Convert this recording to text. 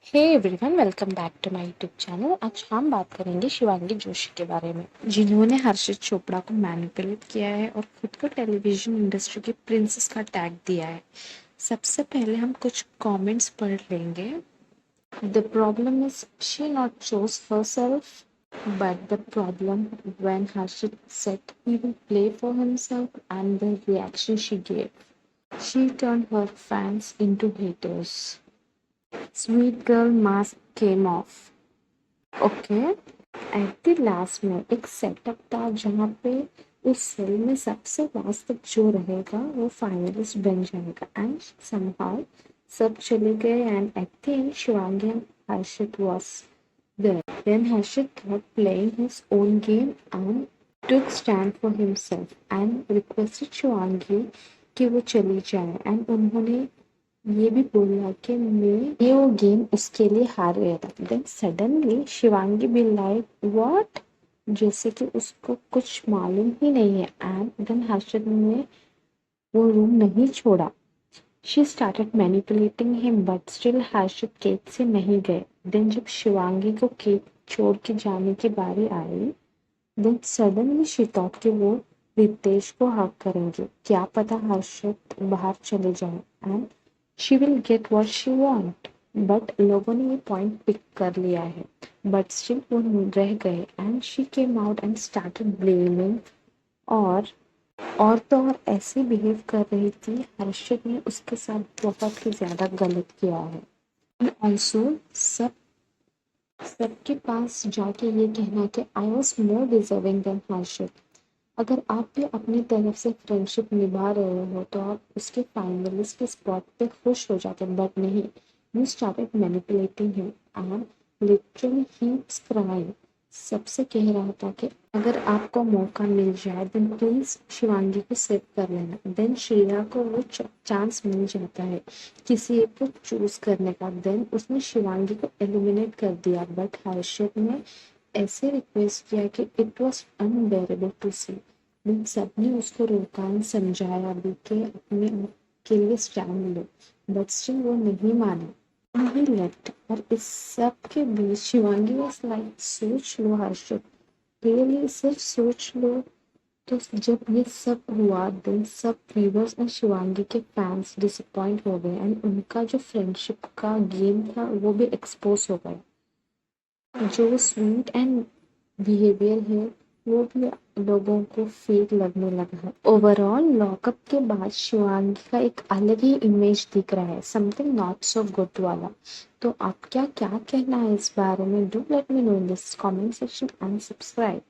Hey everyone, welcome back to my YouTube channel. आज हम बात करेंगे शिवांगी जोशी के बारे में, जिन्होंने हर्षित चोपड़ा को मैनिपुलेट किया है और खुद को टेलीविजन इंडस्ट्री की प्रिंसेस का टैग दिया है। सबसे पहले हम कुछ कमेंट्स पढ़ लेंगे। The problem is she not chose herself, but the problem when Harshit said he will play for himself and the reaction she gave. She turned her fans into haters. Sweet girl mask came off. Okay, at the last में एक setup था जहाँ पे उस cell में सबसे last तक जो रहेगा वो फाइनलिस्ट बन जाएगा एंड समहाउ सब चले गए and at the end Shivangi and Harshit was there. Then Harshit thought playing his own game and took stand for himself and requested Shivangi कि वो चली जाए एंड उन्होंने ये भी बोला कि मैं ये वो गेम उसके लिए हार गया था। Then suddenly Shivangi be like what, जैसे कि उसको कुछ मालूम ही नहीं है एंड देन हर्षद ने वो रूम नहीं छोड़ा। She started manipulating him but still Harshad cake से नहीं गए। देन जब शिवांगी को केक छोड़ के जाने की बारी आई, देन सडनली शी थॉट कि वो रितेश को हक करेंगे, क्या पता हर्षद बाहर चले जाए and she will get what she want. But लोगों ने ये पॉइंट पिक कर लिया है, बट स्टिल वो रह गए and she came out and started blaming. और और तो और ऐसे बिहेव कर रही थी, हर्षद ने उसके साथ बहुत ही ज्यादा गलत किया है। ऑल्सो सबके पास जाके ये कहना कि I was more deserving than Harshad. अगर आप भी अपनी तरफ से फ्रेंडशिप निभा रहे हो तो आप उसके फाइनलिस्ट के स्पॉट पे खुश हो जाते, बट नहीं, you started manipulating him and literally he was crying. सबसे कह रहा था कि अगर आपको मौका मिल जाए देन प्लीज शिवांगी को सेव कर लेना। देन श्रेया को वो चांस मिल जाता है किसी एक को चूज करने का, देन उसने शिवांगी को एलिमिनेट कर दिया। बट हर्षद ने ऐसे रिक्वेस्ट किया कि इट वॉज अनबेरेबल टू सी। लेकिन सबने उसको रोका एंड समझाया भी कि अपने आप के लिए स्टैंड लो, बट स्टिल वो नहीं माने, ही लेफ्ट। और इस सब के बीच शिवांगी वाज लाइक सोच लो हर्षद, रियली सिर्फ सोच लो। तो जब ये सब हुआ देन सब व्यूअर्स एंड शिवांगी के फैंस डिसअपॉइंट हो गए एंड उनका जो फ्रेंडशिप का गेम था वो भी एक्सपोज हो गया। जो स्वीट एंड बिहेवियर है वो भी लोगों को फेक लगने लगा है। ओवरऑल लॉकअप के बाद शिवांगी का एक अलग ही इमेज दिख रहा है, समथिंग नॉट सो गुड वाला। तो आपका क्या कहना है इस बारे में? Do let me know in this comment section and subscribe.